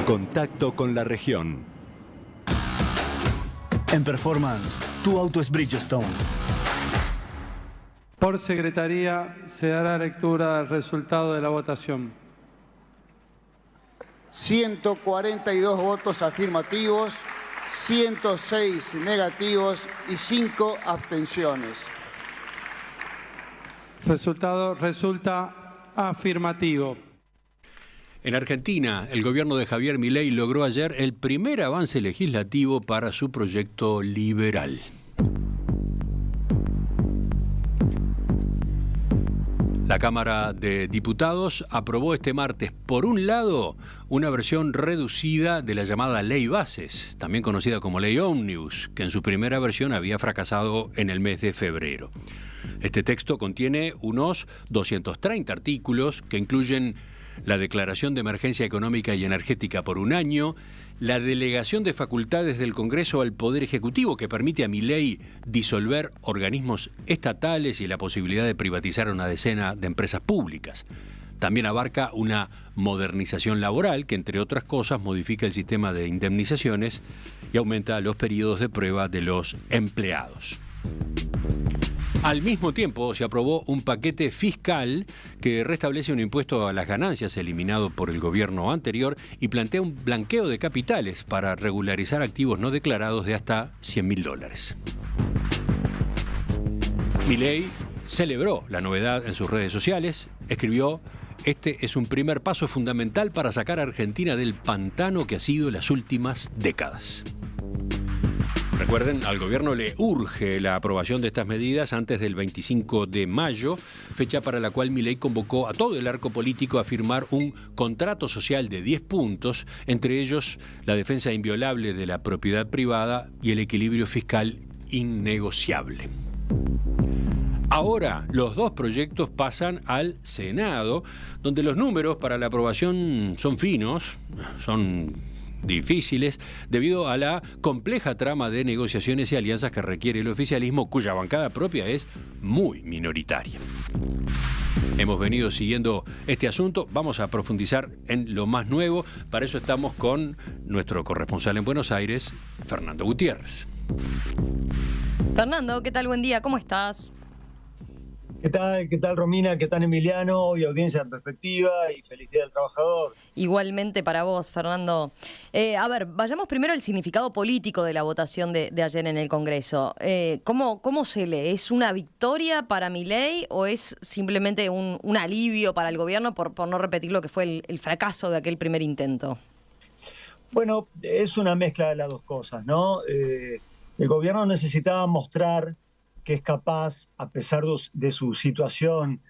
Contacto con la región. En Performance, tu auto es Bridgestone. Por secretaría se dará lectura del resultado de la votación. 142 votos afirmativos, 106 negativos y 5 abstenciones. Resultado resulta afirmativo. En Argentina, el gobierno de Javier Milei logró ayer el primer avance legislativo para su proyecto liberal. La Cámara de Diputados aprobó este martes, por un lado, una versión reducida de la llamada Ley Bases, también conocida como Ley Ómnibus, que en su primera versión había fracasado en el mes de febrero. Este texto contiene unos 230 artículos que incluyen la declaración de emergencia económica y energética por un año, la delegación de facultades del Congreso al Poder Ejecutivo que permite a Milei disolver organismos estatales y la posibilidad de privatizar una decena de empresas públicas. También abarca una modernización laboral que, entre otras cosas, modifica el sistema de indemnizaciones y aumenta los periodos de prueba de los empleados. Al mismo tiempo, se aprobó un paquete fiscal que restablece un impuesto a las ganancias eliminado por el gobierno anterior y plantea un blanqueo de capitales para regularizar activos no declarados de hasta $100.000. Milei celebró la novedad en sus redes sociales, escribió: "Este es un primer paso fundamental para sacar a Argentina del pantano que ha sido las últimas décadas". Recuerden, al gobierno le urge la aprobación de estas medidas antes del 25 de mayo, fecha para la cual Milei convocó a todo el arco político a firmar un contrato social de 10 puntos, entre ellos la defensa inviolable de la propiedad privada y el equilibrio fiscal innegociable. Ahora, los dos proyectos pasan al Senado, donde los números para la aprobación son finos, son difíciles, debido a la compleja trama de negociaciones y alianzas que requiere el oficialismo, cuya bancada propia es muy minoritaria. Hemos venido siguiendo este asunto, vamos a profundizar en lo más nuevo. Para eso estamos con nuestro corresponsal en Buenos Aires, Fernando Gutiérrez. Fernando, ¿qué tal? Buen día, ¿cómo estás? ¿Qué tal Romina? ¿Qué tal Emiliano? Y audiencia en perspectiva y feliz Día del Trabajador. Igualmente para vos, Fernando. A ver, vayamos primero al significado político de la votación de ayer en el Congreso. ¿Cómo se lee? ¿Es una victoria para Milei o es simplemente un alivio para el gobierno por no repetir lo que fue el fracaso de aquel primer intento? Bueno, es una mezcla de las dos cosas, ¿no? El gobierno necesitaba mostrar que es capaz, a pesar de su situación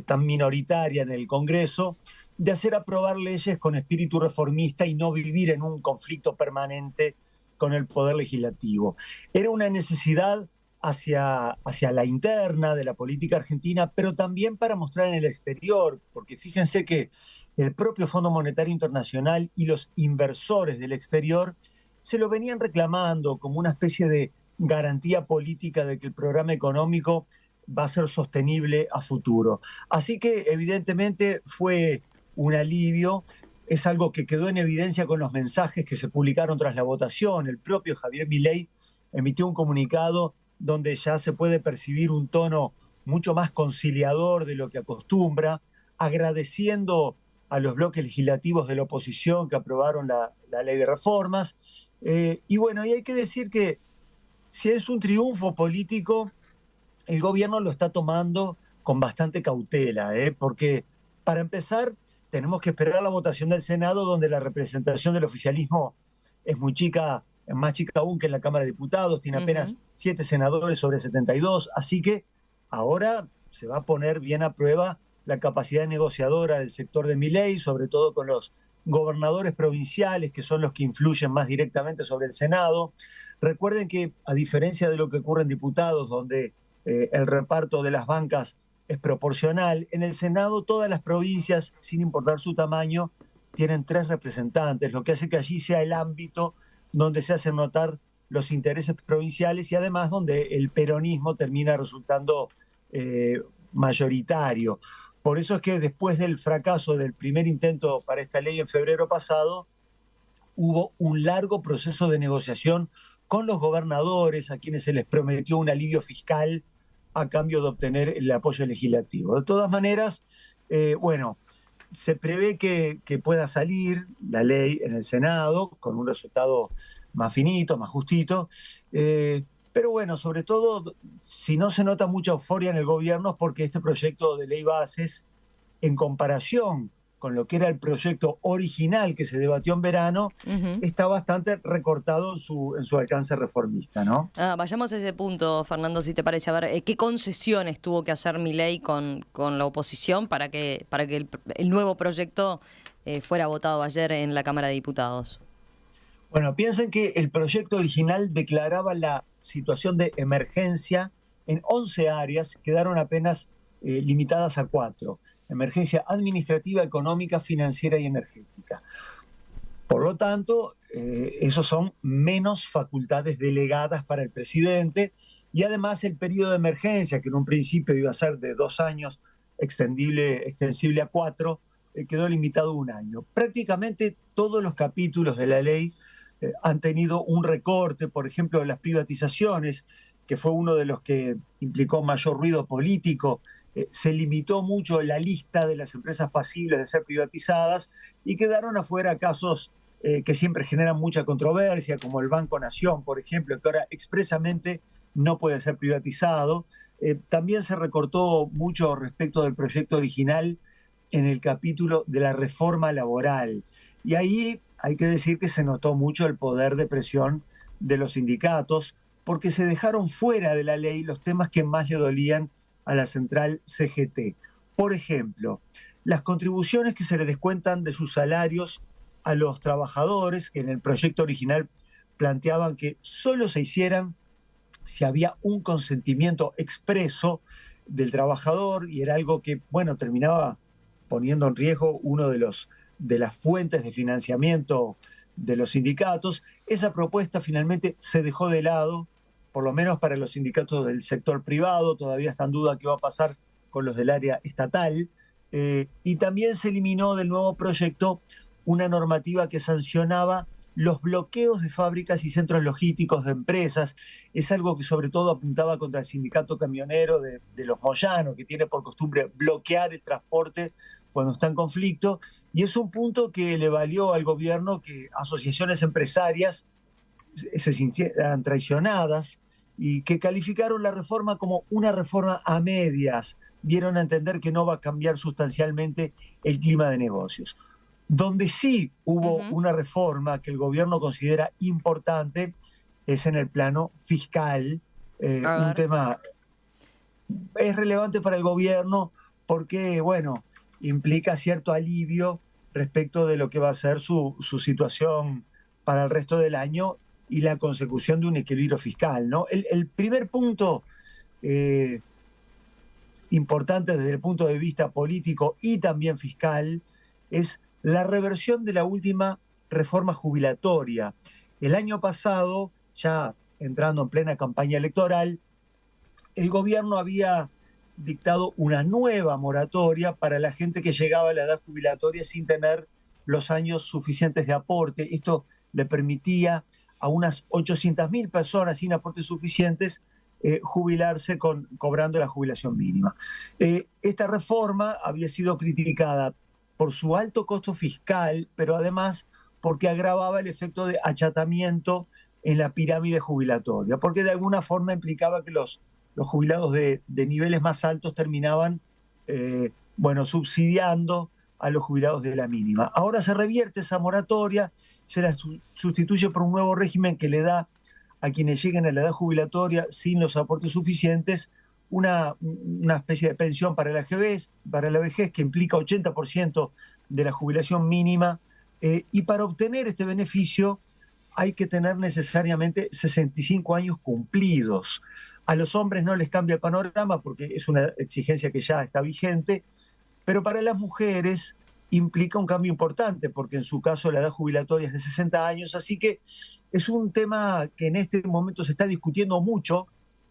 tan minoritaria en el Congreso, de hacer aprobar leyes con espíritu reformista y no vivir en un conflicto permanente con el Poder Legislativo. Era una necesidad hacia la interna de la política argentina, pero también para mostrar en el exterior, porque fíjense que el propio Fondo Monetario Internacional y los inversores del exterior se lo venían reclamando como una especie de garantía política de que el programa económico va a ser sostenible a futuro. Así que evidentemente fue un alivio, es algo que quedó en evidencia con los mensajes que se publicaron tras la votación. El propio Javier Milei emitió un comunicado donde ya se puede percibir un tono mucho más conciliador de lo que acostumbra, agradeciendo a los bloques legislativos de la oposición que aprobaron la ley de reformas. Y bueno, y hay que decir que si es un triunfo político, el gobierno lo está tomando con bastante cautela, porque para empezar tenemos que esperar la votación del Senado, donde la representación del oficialismo es muy chica, es más chica aún que en la Cámara de Diputados, tiene apenas 7 senadores sobre 72, así que ahora se va a poner bien a prueba la capacidad negociadora del sector de Milei, sobre todo con los gobernadores provinciales, que son los que influyen más directamente sobre el Senado. Recuerden que, a diferencia de lo que ocurre en diputados, donde el reparto de las bancas es proporcional, en el Senado todas las provincias, sin importar su tamaño, tienen 3 representantes, lo que hace que allí sea el ámbito donde se hacen notar los intereses provinciales y además donde el peronismo termina resultando mayoritario. Por eso es que después del fracaso del primer intento para esta ley en febrero pasado, hubo un largo proceso de negociación con los gobernadores, a quienes se les prometió un alivio fiscal a cambio de obtener el apoyo legislativo. De todas maneras, bueno, se prevé que pueda salir la ley en el Senado con un resultado más finito, más justito, pero bueno, sobre todo, si no se nota mucha euforia en el gobierno es porque este proyecto de ley bases, en comparación con lo que era el proyecto original que se debatió en verano, está bastante recortado en su alcance reformista, ¿no? Vayamos a ese punto, Fernando, si te parece. A ver, ¿qué concesiones tuvo que hacer Milei con la oposición para que el nuevo proyecto fuera votado ayer en la Cámara de Diputados? Bueno, piensen que el proyecto original declaraba la situación de emergencia en 11 áreas, quedaron apenas limitadas a 4. Emergencia administrativa, económica, financiera y energética. Por lo tanto, esos son menos facultades delegadas para el presidente y además el periodo de emergencia, que en un principio iba a ser de 2 años, extensible a 4, quedó limitado a 1 año. Prácticamente todos los capítulos de la ley han tenido un recorte, por ejemplo, las privatizaciones, que fue uno de los que implicó mayor ruido político. Se limitó mucho la lista de las empresas pasibles de ser privatizadas y quedaron afuera casos que siempre generan mucha controversia, como el Banco Nación, por ejemplo, que ahora expresamente no puede ser privatizado. También se recortó mucho respecto del proyecto original en el capítulo de la reforma laboral. Y ahí hay que decir que se notó mucho el poder de presión de los sindicatos, porque se dejaron fuera de la ley los temas que más le dolían a la central CGT. Por ejemplo, las contribuciones que se le descuentan de sus salarios a los trabajadores, que en el proyecto original planteaban que solo se hicieran si había un consentimiento expreso del trabajador, y era algo que, bueno, terminaba poniendo en riesgo uno de las fuentes de financiamiento de los sindicatos. Esa propuesta finalmente se dejó de lado, por lo menos para los sindicatos del sector privado. Todavía está en duda qué va a pasar con los del área estatal. Y también se eliminó del nuevo proyecto una normativa que sancionaba los bloqueos de fábricas y centros logísticos de empresas. Es algo que sobre todo apuntaba contra el sindicato camionero de los Moyano, que tiene por costumbre bloquear el transporte cuando está en conflicto. Y es un punto que le valió al gobierno que asociaciones empresarias se sintieran traicionadas y que calificaron la reforma como una reforma a medias. Dieron a entender que no va a cambiar sustancialmente el clima de negocios. Donde sí hubo una reforma que el gobierno considera importante es en el plano fiscal. Un tema es relevante para el gobierno porque, bueno, implica cierto alivio respecto de lo que va a ser su situación para el resto del año y la consecución de un equilibrio fiscal, ¿no? El primer punto importante desde el punto de vista político y también fiscal es la reversión de la última reforma jubilatoria. El año pasado, ya entrando en plena campaña electoral, el gobierno había dictado una nueva moratoria para la gente que llegaba a la edad jubilatoria sin tener los años suficientes de aporte. Esto le permitía a unas 800.000 personas sin aportes suficientes jubilarse cobrando la jubilación mínima. Esta reforma había sido criticada por su alto costo fiscal, pero además porque agravaba el efecto de achatamiento en la pirámide jubilatoria, porque de alguna forma implicaba que los jubilados de niveles más altos terminaban subsidiando a los jubilados de la mínima. Ahora se revierte esa moratoria, se la sustituye por un nuevo régimen que le da a quienes lleguen a la edad jubilatoria sin los aportes suficientes una especie de pensión para la vejez que implica 80% de la jubilación mínima, y para obtener este beneficio hay que tener necesariamente 65 años cumplidos. A los hombres no les cambia el panorama porque es una exigencia que ya está vigente, pero para las mujeres implica un cambio importante porque en su caso la edad jubilatoria es de 60 años, así que es un tema que en este momento se está discutiendo mucho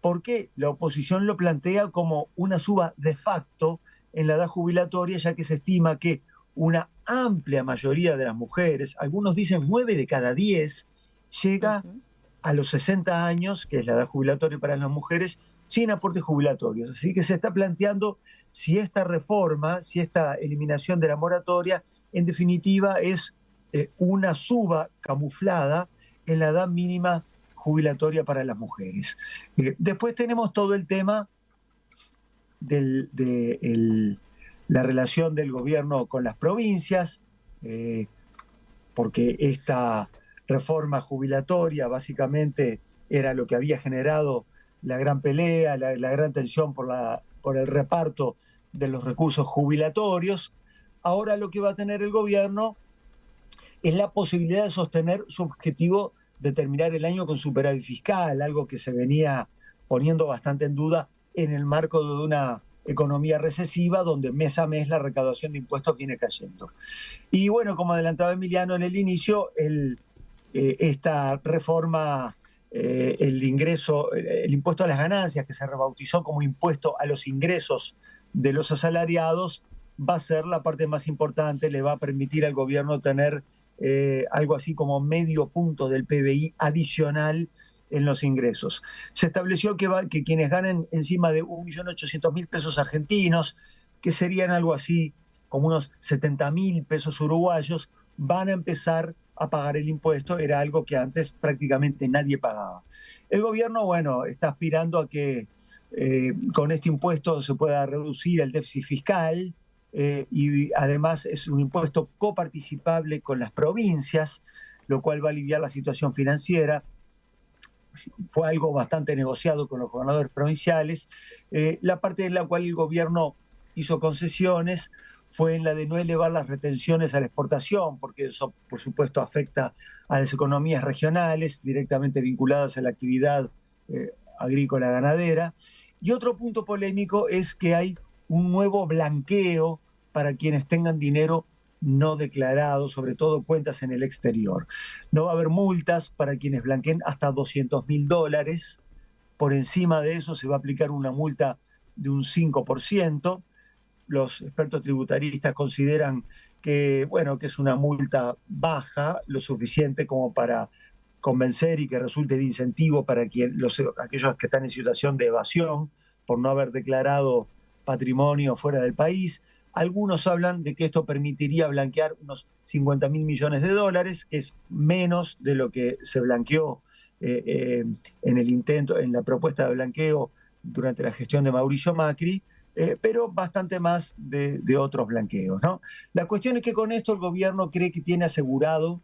porque la oposición lo plantea como una suba de facto en la edad jubilatoria, ya que se estima que una amplia mayoría de las mujeres, algunos dicen 9 de cada 10, llega a los 60 años, que es la edad jubilatoria para las mujeres, sin aportes jubilatorios. Así que se está planteando si esta reforma, si esta eliminación de la moratoria, en definitiva es una suba camuflada en la edad mínima jubilatoria para las mujeres. Después tenemos todo el tema de la relación del gobierno con las provincias, porque esta reforma jubilatoria básicamente era lo que había generado la gran pelea, la gran tensión por el reparto de los recursos jubilatorios. Ahora lo que va a tener el gobierno es la posibilidad de sostener su objetivo de terminar el año con superávit fiscal, algo que se venía poniendo bastante en duda en el marco de una economía recesiva donde mes a mes la recaudación de impuestos viene cayendo. Y bueno, como adelantaba Emiliano en el inicio, esta reforma, el impuesto a las ganancias, que se rebautizó como impuesto a los ingresos de los asalariados, va a ser la parte más importante, le va a permitir al gobierno tener algo así como medio punto del PBI adicional en los ingresos. Se estableció que quienes ganen encima de 1.800.000 pesos argentinos, que serían algo así como unos 70.000 pesos uruguayos, van a empezar a pagar el impuesto. Era algo que antes prácticamente nadie pagaba. El gobierno, bueno, está aspirando a que con este impuesto se pueda reducir el déficit fiscal, y además es un impuesto coparticipable con las provincias, lo cual va a aliviar la situación financiera. Fue algo bastante negociado con los gobernadores provinciales. La parte en la cual el gobierno hizo concesiones fue en la de no elevar las retenciones a la exportación, porque eso, por supuesto, afecta a las economías regionales directamente vinculadas a la actividad agrícola ganadera. Y otro punto polémico es que hay un nuevo blanqueo para quienes tengan dinero no declarado, sobre todo cuentas en el exterior. No va a haber multas para quienes blanqueen hasta $200.000. Por encima de eso se va a aplicar una multa de un 5%. Los expertos tributaristas consideran que, bueno, que es una multa baja, lo suficiente como para convencer y que resulte de incentivo para aquellos que están en situación de evasión por no haber declarado patrimonio fuera del país. Algunos hablan de que esto permitiría blanquear unos $50.000 millones, que es menos de lo que se blanqueó en la propuesta de blanqueo durante la gestión de Mauricio Macri, pero bastante más de otros blanqueos, ¿no? La cuestión es que con esto el gobierno cree que tiene asegurado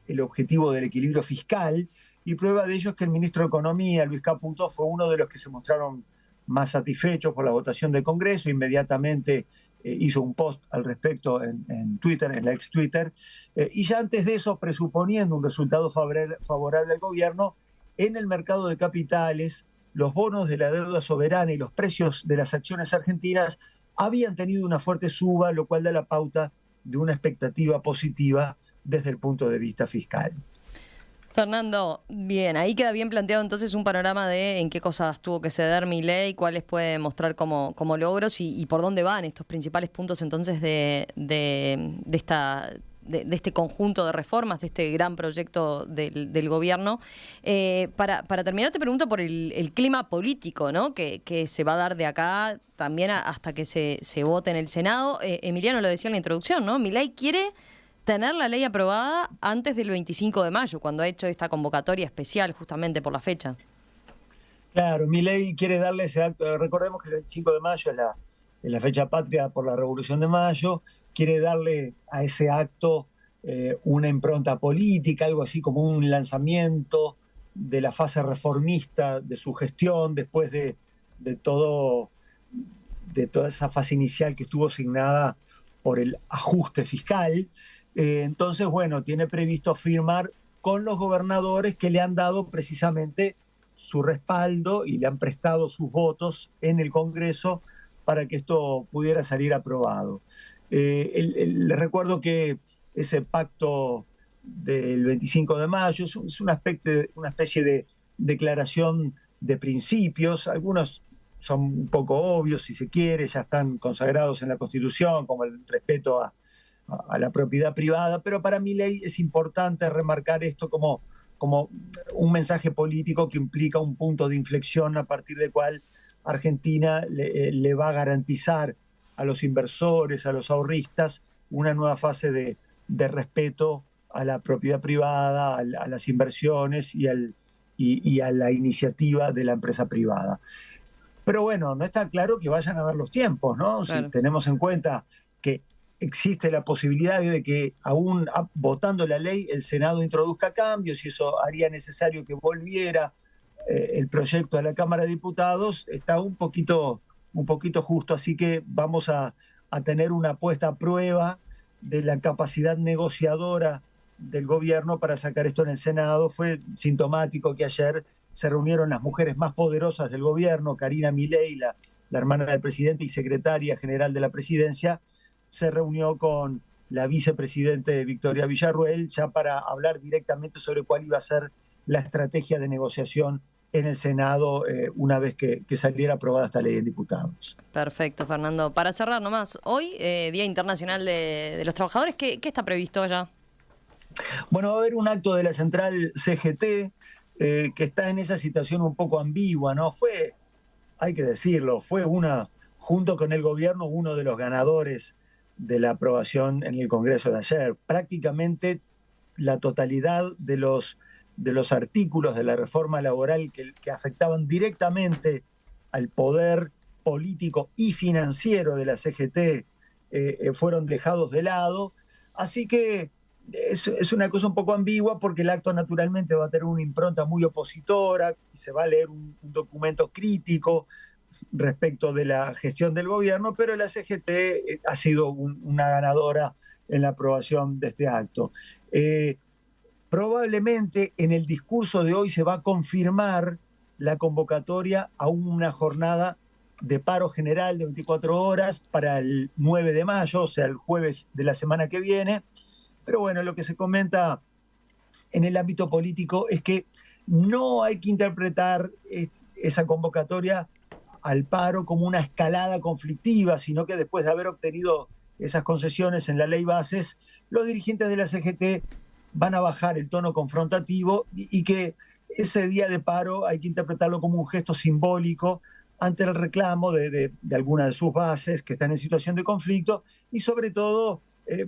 el objetivo del equilibrio fiscal, y prueba de ello es que el ministro de Economía, Luis Caputo, fue uno de los que se mostraron más satisfechos por la votación del Congreso. Inmediatamente hizo un post al respecto en Twitter, en la ex Twitter, y ya antes de eso, presuponiendo un resultado favorable al gobierno, en el mercado de capitales, los bonos de la deuda soberana y los precios de las acciones argentinas habían tenido una fuerte suba, lo cual da la pauta de una expectativa positiva desde el punto de vista fiscal. Fernando, bien, ahí queda bien planteado entonces un panorama de en qué cosas tuvo que ceder Milei, cuáles puede mostrar como logros y por dónde van estos principales puntos entonces de este conjunto de reformas, de este gran proyecto del gobierno. Para terminar, te pregunto por el clima político, ¿no?, que se va a dar de acá también hasta que se vote en el Senado. Emiliano lo decía en la introducción, ¿no? Milei quiere tener la ley aprobada antes del 25 de mayo, cuando ha hecho esta convocatoria especial justamente por la fecha. Claro, Milei quiere darle ese acto. Recordemos que el 25 de mayo es la fecha patria por la Revolución de Mayo. Quiere darle a ese acto una impronta política, algo así como un lanzamiento de la fase reformista de su gestión después de toda esa fase inicial que estuvo asignada por el ajuste fiscal. Entonces, bueno, tiene previsto firmar con los gobernadores que le han dado precisamente su respaldo y le han prestado sus votos en el Congreso para que esto pudiera salir aprobado. Les recuerdo que ese pacto del 25 de mayo es una especie de declaración de principios. Algunos son un poco obvios, si se quiere, ya están consagrados en la Constitución, como el respeto a la propiedad privada, pero para Milei es importante remarcar esto como un mensaje político que implica un punto de inflexión a partir del cual Argentina le va a garantizar a los inversores, a los ahorristas, una nueva fase de respeto a la propiedad privada, a las inversiones y a la iniciativa de la empresa privada. Pero bueno, no está claro que vayan a dar los tiempos, ¿no? Claro. Si tenemos en cuenta que existe la posibilidad de que aún votando la ley el Senado introduzca cambios y eso haría necesario que volviera el proyecto a la Cámara de Diputados, está un poquito justo, así que vamos a tener una puesta a prueba de la capacidad negociadora del gobierno para sacar esto en el Senado. Fue sintomático que ayer se reunieron las mujeres más poderosas del gobierno, Karina Milei, la hermana del presidente y secretaria general de la presidencia, se reunió con la vicepresidente Victoria Villarruel ya para hablar directamente sobre cuál iba a ser la estrategia de negociación en el Senado una vez que saliera aprobada esta ley en diputados. Perfecto, Fernando. Para cerrar nomás, hoy, Día Internacional de los Trabajadores, ¿qué está previsto allá? Bueno, va a haber un acto de la central CGT que está en esa situación un poco ambigua, ¿no? Hay que decirlo, fue junto con el gobierno, uno de los ganadores de la aprobación en el Congreso de ayer. Prácticamente la totalidad de los artículos de la reforma laboral que afectaban directamente al poder político y financiero de la CGT fueron dejados de lado. Así que es una cosa un poco ambigua porque el acto naturalmente va a tener una impronta muy opositora, se va a leer un documento crítico respecto de la gestión del gobierno, pero la CGT ha sido una ganadora en la aprobación de este acto. Probablemente en el discurso de hoy se va a confirmar la convocatoria a una jornada de paro general de 24 horas para el 9 de mayo, o sea, el jueves de la semana que viene. Pero bueno, lo que se comenta en el ámbito político es que no hay que interpretar esa convocatoria al paro como una escalada conflictiva, sino que después de haber obtenido esas concesiones en la ley bases, los dirigentes de la CGT van a bajar el tono confrontativo y que ese día de paro hay que interpretarlo como un gesto simbólico ante el reclamo de algunas de sus bases que están en situación de conflicto y sobre todo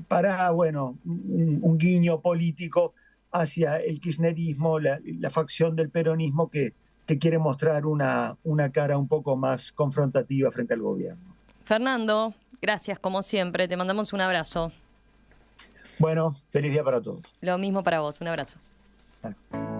para, bueno, un guiño político hacia el kirchnerismo, la facción del peronismo que quiere mostrar una cara un poco más confrontativa frente al gobierno. Fernando, gracias como siempre. Te mandamos un abrazo. Bueno, feliz día para todos. Lo mismo para vos. Un abrazo. Claro.